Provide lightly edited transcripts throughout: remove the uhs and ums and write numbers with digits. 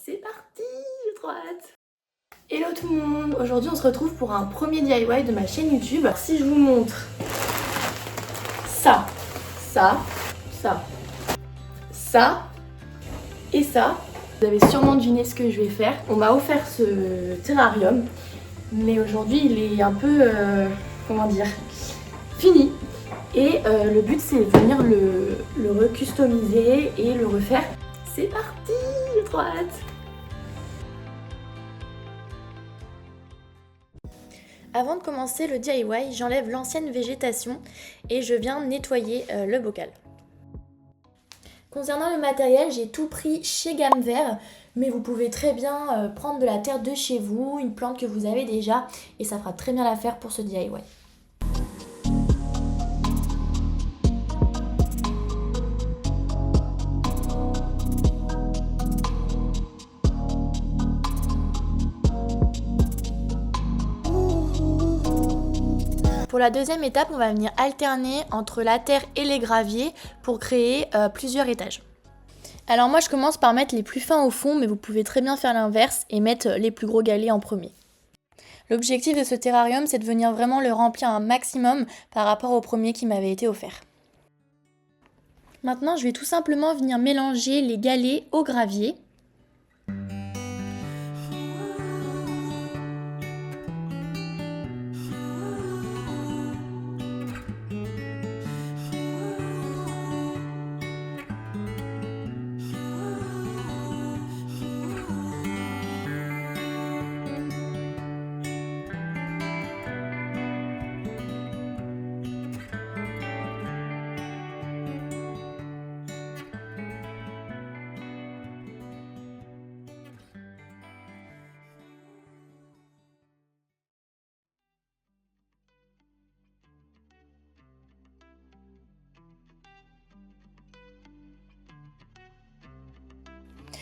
C'est parti, j'ai trop hâte. Hello tout le monde, aujourd'hui on se retrouve pour un premier DIY de ma chaîne YouTube. Alors, si je vous montre ça et ça, vous avez sûrement deviné ce que je vais faire. On m'a offert ce terrarium, mais aujourd'hui il est un peu, comment dire, fini. Et le but c'est de venir le recustomiser et le refaire. C'est parti, j'ai trop hâte. Avant de commencer le DIY, j'enlève l'ancienne végétation et je viens nettoyer le bocal. Concernant le matériel, j'ai tout pris chez Gamme Vert, mais vous pouvez très bien prendre de la terre de chez vous, une plante que vous avez déjà, et ça fera très bien l'affaire pour ce DIY. Pour la deuxième étape, on va venir alterner entre la terre et les graviers pour créer plusieurs étages. Alors moi je commence par mettre les plus fins au fond, mais vous pouvez très bien faire l'inverse et mettre les plus gros galets en premier. L'objectif de ce terrarium, c'est de venir vraiment le remplir un maximum par rapport au premier qui m'avait été offert. Maintenant je vais tout simplement venir mélanger les galets au gravier.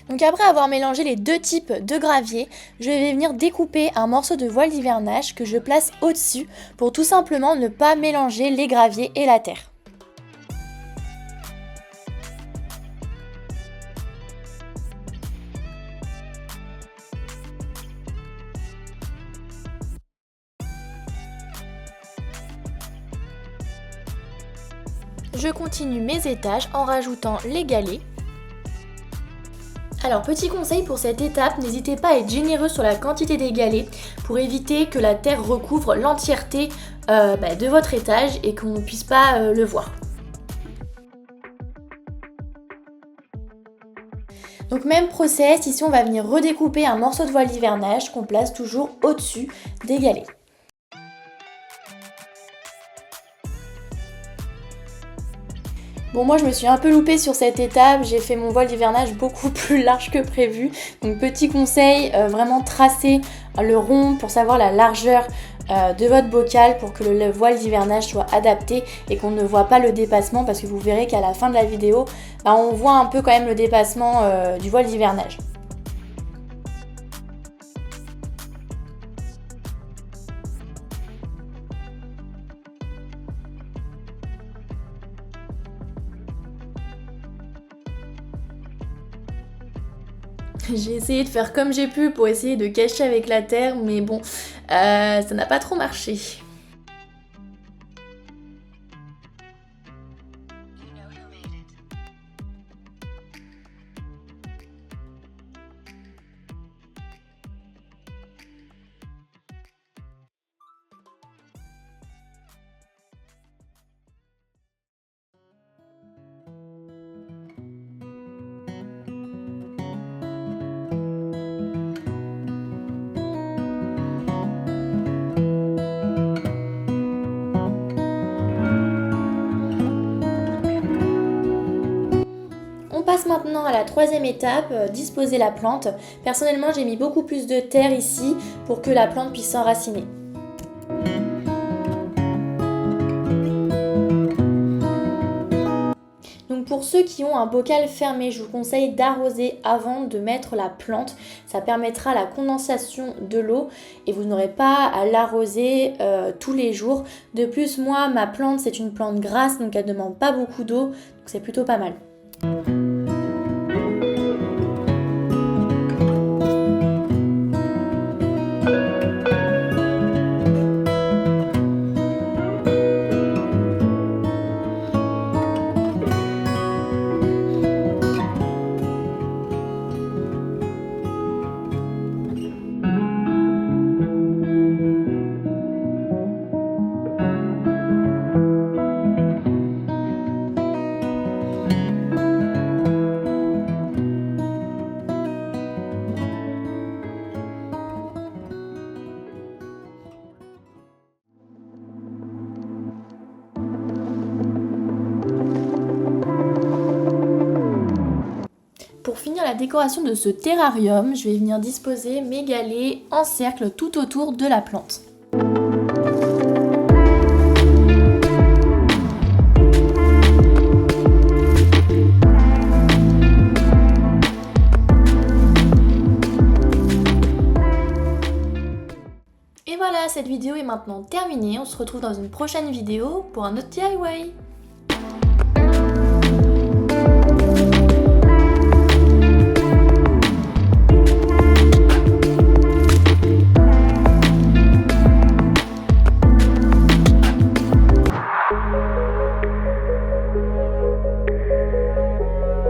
Donc après avoir mélangé les deux types de gravier, je vais venir découper un morceau de voile d'hivernage que je place au-dessus pour tout simplement ne pas mélanger les graviers et la terre. Je continue mes étages en rajoutant les galets. Alors petit conseil pour cette étape, n'hésitez pas à être généreux sur la quantité des galets pour éviter que la terre recouvre l'entièreté de votre étage et qu'on ne puisse pas le voir. Donc même process, ici on va venir redécouper un morceau de voile d'hivernage qu'on place toujours au-dessus des galets. Bon, moi je me suis un peu loupée sur cette étape, j'ai fait mon voile d'hivernage beaucoup plus large que prévu. Donc petit conseil, vraiment tracer le rond pour savoir la largeur de votre bocal pour que le voile d'hivernage soit adapté et qu'on ne voit pas le dépassement, parce que vous verrez qu'à la fin de la vidéo, on voit un peu quand même le dépassement du voile d'hivernage. J'ai essayé de faire comme j'ai pu pour essayer de cacher avec la terre, mais bon, ça n'a pas trop marché. On passe maintenant à la troisième étape, disposer la plante. Personnellement, j'ai mis beaucoup plus de terre ici pour que la plante puisse s'enraciner. Donc pour ceux qui ont un bocal fermé, je vous conseille d'arroser avant de mettre la plante. Ça permettra la condensation de l'eau et vous n'aurez pas à l'arroser tous les jours. De plus, moi, ma plante, c'est une plante grasse, donc elle ne demande pas beaucoup d'eau, donc c'est plutôt pas mal. finir la décoration de ce terrarium, je vais venir disposer mes galets en cercle tout autour de la plante. Et voilà, cette vidéo est maintenant terminée. On se retrouve dans une prochaine vidéo pour un autre DIY.